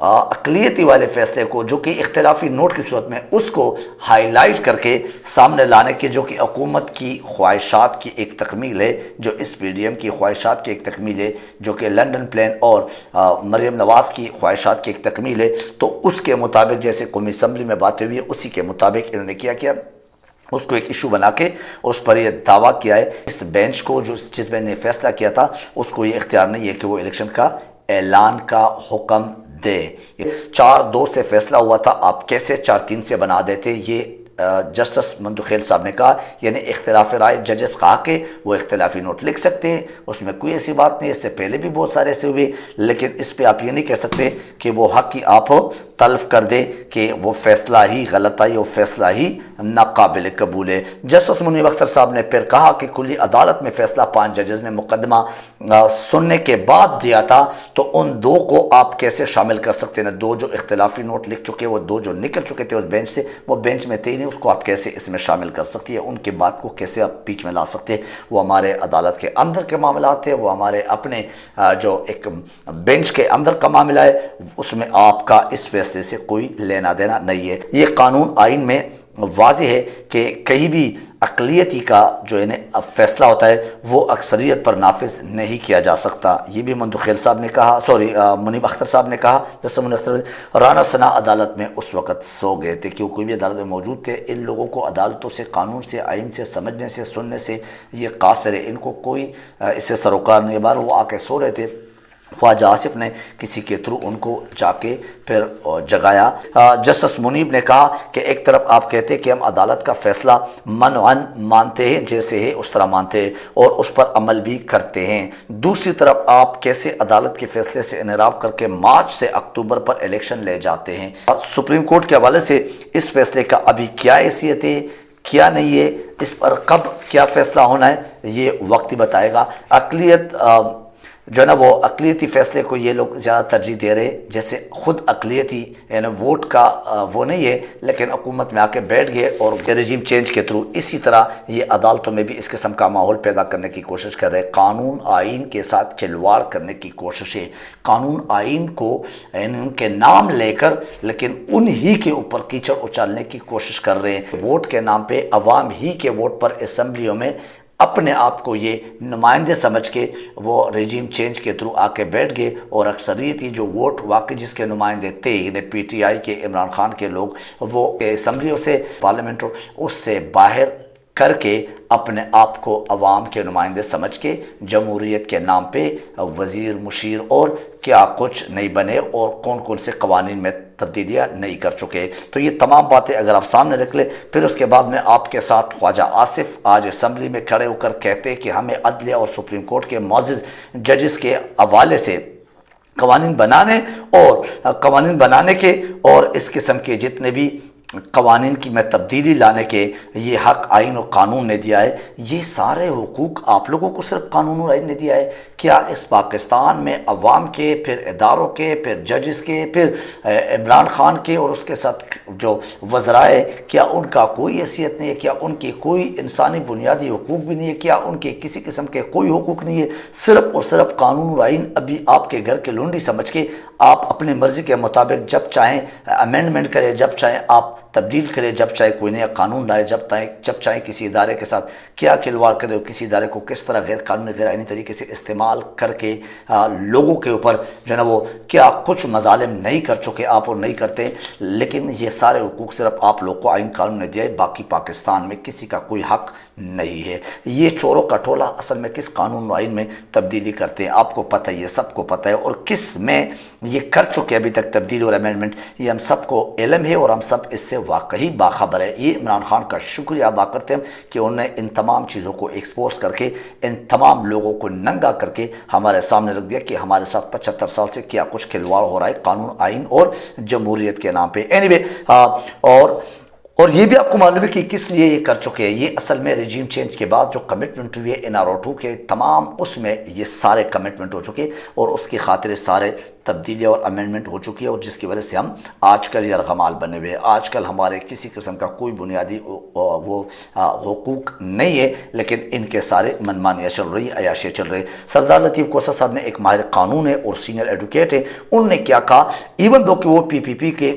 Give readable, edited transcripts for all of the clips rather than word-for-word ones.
اقلیتی والے فیصلے کو جو کہ اختلافی نوٹ کی صورت میں اس کو ہائی لائٹ کر کے سامنے لانے کے، جو کہ حکومت کی خواہشات کی ایک تکمیل ہے، جو اس پی ڈی ایم کی خواہشات کی ایک تکمیل ہے، جو کہ لنڈن پلان اور مریم نواز کی خواہشات کی ایک تکمیل ہے، تو اس کے مطابق جیسے قومی اسمبلی میں باتیں ہوئی اسی کے مطابق انہوں نے کیا اس کو ایک ایشو بنا کے اس پر یہ دعویٰ کیا ہے اس بینچ کو، جو جس بینچ نے فیصلہ کیا تھا اس کو یہ اختیار نہیں ہے کہ وہ الیکشن کا اعلان کا حکم دے۔ 4-2 سے فیصلہ ہوا تھا، آپ کیسے 4-3 سے بنا دیتے؟ یہ جسٹس مندوخیل صاحب نے کہا، یعنی اختلاف رائے ججز کہا کہ وہ اختلافی نوٹ لکھ سکتے ہیں، اس میں کوئی ایسی بات نہیں، اس سے پہلے بھی بہت سارے ایسے ہوئے، لیکن اس پہ آپ یہ نہیں کہہ سکتے کہ وہ حق کی آپ تلف کر دے کہ وہ فیصلہ ہی غلط آئی، وہ فیصلہ ہی ناقابل قبول ہے۔ جسٹس منیب اختر صاحب نے پھر کہا کہ کلی عدالت میں فیصلہ 5 ججز نے مقدمہ سننے کے بعد دیا تھا، تو ان 2 کو آپ کیسے شامل کر سکتے ہیں؟ 2 جو اختلافی نوٹ لکھ چکے، وہ 2 جو نکل چکے تھے اس بینچ سے، وہ بینچ میں تھے ہی نہیں، اس کو آپ کیسے اس میں شامل کر سکتی ہے؟ ان کی بات کو کیسے آپ بیچ میں لا سکتے ہیں؟ وہ ہمارے عدالت کے اندر کے معاملات ہیں، وہ ہمارے اپنے جو ایک بینچ کے اندر کا معاملہ ہے، اس میں آپ کا اس فیصلے سے کوئی لینا دینا نہیں ہے۔ یہ قانون آئین میں واضح ہے کہ کہیں بھی اقلیتی کا جو فیصلہ ہوتا ہے وہ اکثریت پر نافذ نہیں کیا جا سکتا۔ یہ بھی مندوخیل صاحب نے کہا، منیب اختر صاحب نے کہا، جیسے منیب اختر رانا ثنا عدالت میں اس وقت سو گئے تھے، کیوں کوئی بھی عدالت میں موجود تھے۔ ان لوگوں کو عدالتوں سے، قانون سے، آئین سے سمجھنے سے، سننے سے یہ قاصر ہے، ان کو کوئی اس سے سروکار نہیں۔ بار وہ آ کے سو رہے تھے، خواجہ آصف نے کسی کے تھرو ان کو جا کے پھر جگایا۔ جسٹس منیب نے کہا کہ ایک طرف آپ کہتے ہیں کہ ہم عدالت کا فیصلہ منعن مانتے ہیں، جیسے ہے اس طرح مانتے ہیں اور اس پر عمل بھی کرتے ہیں، دوسری طرف آپ کیسے عدالت کے فیصلے سے انحراف کر کے مارچ سے اکتوبر پر الیکشن لے جاتے ہیں؟ سپریم کورٹ کے حوالے سے اس فیصلے کا ابھی کیا حیثیت ہے، کیا نہیں ہے، اس پر کب کیا فیصلہ ہونا ہے، یہ وقت ہی بتائے گا۔ اقلیت جو ہے نا، وہ اقلیتی فیصلے کو یہ لوگ زیادہ ترجیح دے رہے، جیسے خود اقلیتی یعنی ووٹ کا وہ نہیں ہے، لیکن حکومت میں آ کے بیٹھ گئے اور رجیم چینج کے تھرو اسی طرح یہ عدالتوں میں بھی اس قسم کا ماحول پیدا کرنے کی کوشش کر رہے، قانون آئین کے ساتھ کھلواڑ کرنے کی کوشش ہے، قانون آئین کو یعنی ان کے نام لے کر لیکن انہی کے اوپر کیچڑ اچالنے کی کوشش کر رہے ہیں، ووٹ کے نام پہ عوام ہی کے ووٹ پر اسمبلیوں میں اپنے آپ کو یہ نمائندے سمجھ کے وہ رجیم چینج کے تھرو آ کے بیٹھ گئے، اور اکثریتی جو ووٹ واقعی جس کے نمائندے تھے یعنی پی ٹی آئی کے عمران خان کے لوگ، وہ اسمبلیوں سے پارلیمنٹوں اس سے باہر کر کے اپنے آپ کو عوام کے نمائندے سمجھ کے جمہوریت کے نام پہ وزیر مشیر اور کیا کچھ نہیں بنے، اور کون کون سے قوانین میں تبدیلیاں نہیں کر چکے۔ تو یہ تمام باتیں اگر آپ سامنے رکھ لیں، پھر اس کے بعد میں آپ کے ساتھ خواجہ آصف آج اسمبلی میں کھڑے ہو کر کہتے کہ ہمیں عدلیہ اور سپریم کورٹ کے معزز ججز کے حوالے سے قوانین بنانے کے اور اس قسم کے جتنے بھی قوانین کی میں تبدیلی لانے کے یہ حق آئین و قانون نے دیا ہے، یہ سارے حقوق آپ لوگوں کو صرف قانون اور آئین نے دیا ہے؟ کیا اس پاکستان میں عوام کے، پھر اداروں کے، پھر ججز کے، پھر عمران خان کے اور اس کے ساتھ جو وزرائے، کیا ان کا کوئی حیثیت نہیں ہے؟ کیا ان کی کوئی انسانی بنیادی حقوق بھی نہیں ہے؟ کیا ان کے کسی قسم کے کوئی حقوق نہیں ہے؟ صرف اور صرف قانون اور آئین ابھی آپ کے گھر کے لونڈی سمجھ کے آپ اپنی مرضی کے مطابق جب چاہیں امینڈمنٹ کریں، جب چاہیں آپ تبدیل کرے، جب چاہے کوئی نیا قانون لائے، جب چاہے کسی ادارے کے ساتھ کیا کھلواڑ کرے، کسی ادارے کو کس طرح غیر قانونی غیر آئینی طریقے سے استعمال کر کے لوگوں کے اوپر جو ہے نا وہ کیا کچھ مظالم نہیں کر چکے آپ اور نہیں کرتے۔ لیکن یہ سارے حقوق صرف آپ لوگ کو آئین قانون نے دیا ہے، باقی پاکستان میں کسی کا کوئی حق نہیں ہے۔ یہ چوروں کا ٹولہ اصل میں کس قانون و آئین میں تبدیلی کرتے ہیں آپ کو پتہ ہے، یہ سب کو پتہ ہے، اور کس میں یہ کر چکے ابھی تک تبدیلی اور امینڈمنٹ، یہ ہم سب کو علم ہے اور ہم سب اس سے واقعی باخبر ہے۔ یہ عمران خان کا شکریہ ادا کرتے ہیں کہ انہوں نے ان تمام چیزوں کو ایکسپوز کر کے ان تمام لوگوں کو ننگا کر کے ہمارے سامنے رکھ دیا کہ ہمارے ساتھ 75 سال سے کیا کچھ کھلواڑ ہو رہا ہے قانون آئین اور جمہوریت کے نام پہ۔ اینی وے، اور اور یہ بھی آپ کو معلوم ہے کہ کس لیے یہ کر چکے ہیں. یہ اصل میں رجیم چینج کے بعد جو کمٹمنٹ ہوئی ہے NRO2 کے تمام، اس میں یہ سارے کمٹمنٹ ہو چکے اور اس کی خاطر سارے تبدیلیاں اور امینڈمنٹ ہو چکی ہے، اور جس کی وجہ سے ہم آج کل یرغمال بنے ہوئے ہیں. آج کل ہمارے کسی قسم کا کوئی بنیادی وہ حقوق نہیں ہے، لیکن ان کے سارے منمانیاں چل رہی، عیاشیاں چل رہی. سردار لطیف کوسہ صاحب نے ایک ماہر قانون ہے اور سینئر ایڈوکیٹ ہے، انہوں نے کیا کہا، ایون دو کہ وہ PPP کے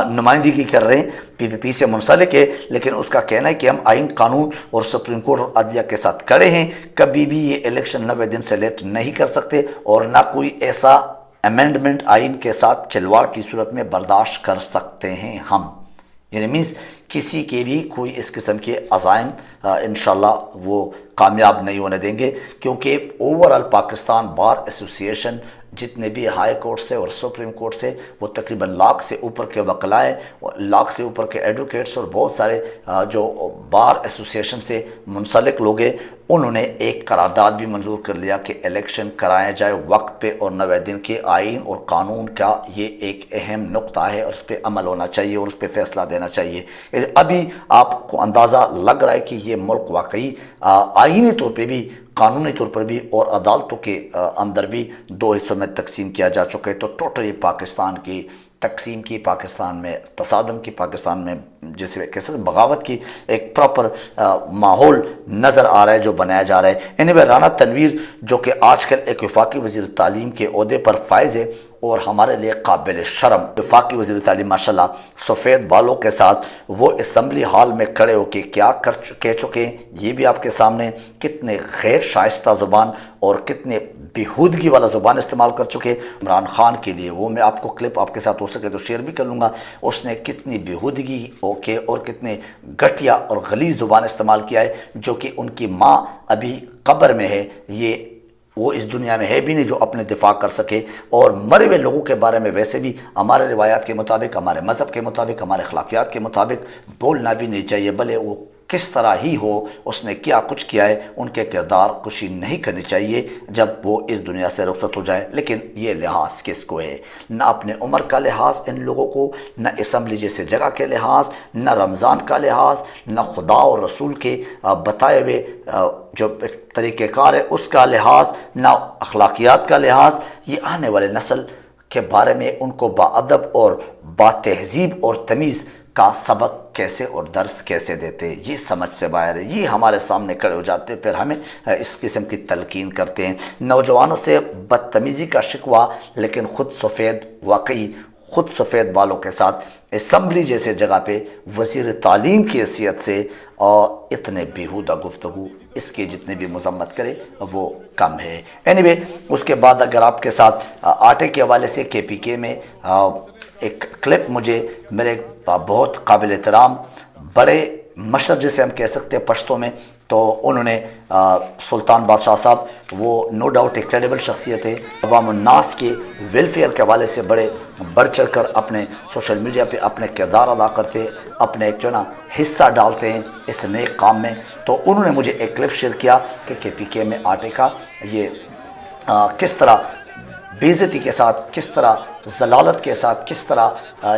نمائندگی کر رہے ہیں، PPP سے منسلک ہے، لیکن اس کا کہنا ہے کہ ہم آئین، قانون اور سپریم کورٹ اور عدلیہ کے ساتھ کھڑے ہیں. کبھی بھی یہ الیکشن 90 دن سے لیٹ نہیں کر سکتے، اور نہ کوئی ایسا امینڈمنٹ آئین کے ساتھ کھلواڑ کی صورت میں برداشت کر سکتے ہیں ہم. یعنی مینس کسی کے بھی کوئی اس قسم کے عزائم انشاءاللہ وہ کامیاب نہیں ہونے دیں گے، کیونکہ اوورال پاکستان بار ایسوسی ایشن جتنے بھی ہائی کورٹ سے اور سپریم کورٹ سے، وہ تقریباً لاکھ سے اوپر کے وکلائے، لاکھ سے اوپر کے ایڈوکیٹس اور بہت سارے جو بار ایسوسی ایشن سے منسلک لوگ ہیں، انہوں نے ایک قرارداد بھی منظور کر لیا کہ الیکشن کرایا جائے وقت پہ، اور 90 دن کے آئین اور قانون کا یہ ایک اہم نقطہ ہے، اور اس پہ عمل ہونا چاہیے اور اس پہ فیصلہ دینا چاہیے. ابھی آپ کو اندازہ لگ رہا ہے کہ یہ ملک واقعی آئینی طور پہ بھی، قانونی طور پر بھی اور عدالتوں کے اندر بھی دو حصوں میں تقسیم کیا جا چکا ہے. تو ٹوٹلی پاکستان کی تقسیم کی، پاکستان میں تصادم کی، پاکستان میں جسے کیسے بغاوت کی ایک پراپر ماحول نظر آ رہا ہے جو بنایا جا رہا ہے. اینیوے رانا تنویر جو کہ آج کل ایک وفاقی وزیر تعلیم کے عہدے پر فائز ہے اور ہمارے لیے قابل شرم وفاقی وزیر تعلیم ماشاءاللہ سفید بالوں کے ساتھ، وہ اسمبلی ہال میں کھڑے ہو کے کیا کہہ چکے ہیں یہ بھی آپ کے سامنے. کتنے غیر شائستہ زبان اور کتنے بیہودگی والا زبان استعمال کر چکے. عمران خان کے لیے وہ میں آپ کو کلپ آپ کے ساتھ ہو سکے تو شیئر بھی کر لوں گا، اس نے کتنی بیہودگی کے اور کتنے گھٹیا اور غلیظ زبان استعمال کیا ہے، جو کہ ان کی ماں ابھی قبر میں ہے، یہ وہ اس دنیا میں ہے بھی نہیں جو اپنے دفاع کر سکے. اور مرے ہوئے لوگوں کے بارے میں ویسے بھی ہمارے روایات کے مطابق، ہمارے مذہب کے مطابق، ہمارے اخلاقیات کے مطابق بولنا بھی نہیں چاہیے، بھلے وہ کس طرح ہی ہو، اس نے کیا کچھ کیا ہے، ان کے کردار کشی نہیں کرنی چاہیے جب وہ اس دنیا سے رخصت ہو جائے. لیکن یہ لحاظ کس کو ہے؟ نہ اپنے عمر کا لحاظ ان لوگوں کو، نہ اسمبلی جیسے جگہ کے لحاظ، نہ رمضان کا لحاظ، نہ خدا اور رسول کے بتائے ہوئے جو طریقہ کار ہے اس کا لحاظ، نہ اخلاقیات کا لحاظ. یہ آنے والے نسل کے بارے میں ان کو باادب اور با تہذیب اور تمیز کا سبق کیسے اور درس کیسے دیتے، یہ سمجھ سے باہر ہے. یہ ہمارے سامنے کھڑے ہو جاتے پھر ہمیں اس قسم کی تلقین کرتے ہیں. نوجوانوں سے بدتمیزی کا شکوہ، لیکن خود سفید، واقعی خود سفید بالوں کے ساتھ اسمبلی جیسے جگہ پہ وزیر تعلیم کی حیثیت سے، اور اتنے بیہودہ گفتگو، اس کی جتنے بھی مذمت کرے وہ کم ہے. اینیوے اس کے بعد اگر آپ کے ساتھ آٹے کے حوالے سے KPK میں ایک کلپ مجھے میرے بہت قابل احترام بڑے مشر جسے ہم کہہ سکتے ہیں پشتوں میں، تو انہوں نے سلطان بادشاہ صاحب وہ نو ڈاؤٹ ایک کریڈیبل شخصیت ہے، عوام الناس کے ویلفیئر کے حوالے سے بڑے بڑھ چڑھ کر اپنے سوشل میڈیا پہ اپنے کردار ادا کرتے، اپنے ایک جو نا حصہ ڈالتے ہیں اس نئے کام میں. تو انہوں نے مجھے ایک کلپ شیئر کیا کہ KPK میں آٹے کا یہ کس طرح بے عزتی کے ساتھ، کس طرح ضلالت کے ساتھ، کس طرح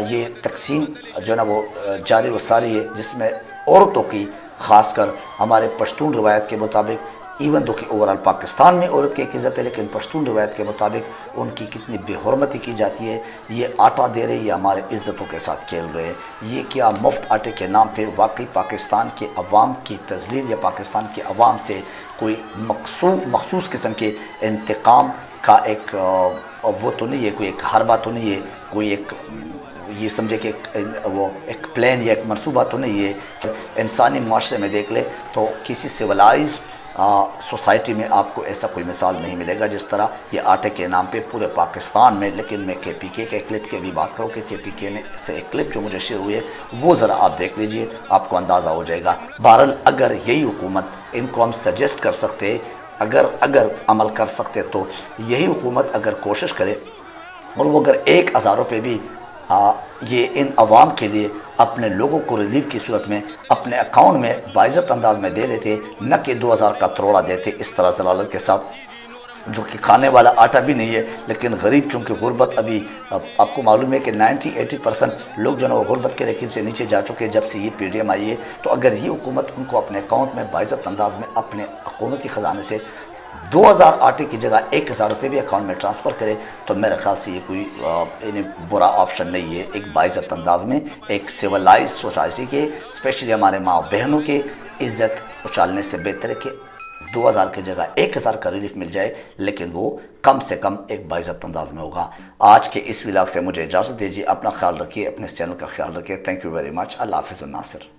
یہ تقسیم جو نا وہ جاری و ساری ہے، جس میں عورتوں کی، خاص کر ہمارے پشتون روایت کے مطابق، ایون دو کہ اوورال پاکستان میں عورت کی ایک عزت ہے، لیکن پشتون روایت کے مطابق ان کی کتنی بے حرمتی کی جاتی ہے. یہ آٹا دے رہے، یہ ہمارے عزتوں کے ساتھ کھیل رہے ہیں. یہ کیا مفت آٹے کے نام پہ واقعی پاکستان کے عوام کی تذلیل یا پاکستان کے عوام سے کوئی مخصوص قسم کے انتقام کا ایک وہ تو نہیں ہے، کوئی ایک حربہ تو نہیں ہے، کوئی ایک یہ سمجھے کہ وہ ایک پلان یا ایک منصوبہ تو نہیں ہے. انسانی معاشرے میں دیکھ لے تو کسی سیولائزڈ سوسائٹی میں آپ کو ایسا کوئی مثال نہیں ملے گا جس طرح یہ آٹے کے نام پہ پورے پاکستان میں. لیکن میں KPK کے کلپ کی بھی بات کروں کہ KPK میں سے ایک کلپ جو مجھے شیئر ہوئی ہے وہ ذرا آپ دیکھ لیجئے، آپ کو اندازہ ہو جائے گا. بہرحال اگر یہی حکومت، ان کو ہم سجیسٹ کر سکتے، اگر عمل کر سکتے تو یہی حکومت اگر کوشش کرے اور وہ اگر 1000 روپے بھی یہ ان عوام کے لیے اپنے لوگوں کو ریلیف کی صورت میں اپنے اکاؤنٹ میں باعزت انداز میں دے دیتے، نہ کہ 2000 کا تروڑا دیتے اس طرح ضلالت کے ساتھ. جو کہ کھانے والا آٹا بھی نہیں ہے، لیکن غریب چونکہ غربت ابھی آپ کو معلوم ہے کہ 90-80% لوگ جو ہے نا وہ غربت کے ریکھے سے نیچے جا چکے جب سے یہ پی ڈی ایم آئی ہے۔ تو اگر یہ حکومت ان کو اپنے اکاؤنٹ میں باعزت انداز میں اپنے حکومتی خزانے سے 2000 آٹے کی جگہ 1000 روپے بھی اکاؤنٹ میں ٹرانسفر کرے تو میرے خیال سے یہ کوئی برا آپشن نہیں ہے۔ ایک باعزت انداز میں ایک سیولائز سوسائٹی کے اسپیشلی ہمارے ماں بہنوں کے عزت اچھالنے سے بہتر ہے کہ 2000 کی جگہ 1000 کا ریلیف مل جائے، لیکن وہ کم سے کم ایک باعزت انداز میں ہوگا۔ آج کے اس ولاگ سے مجھے اجازت دیجیے، اپنا خیال رکھیے، اپنے اس چینل کا خیال رکھیے۔ Thank you very much. اللہ حافظ الناصر۔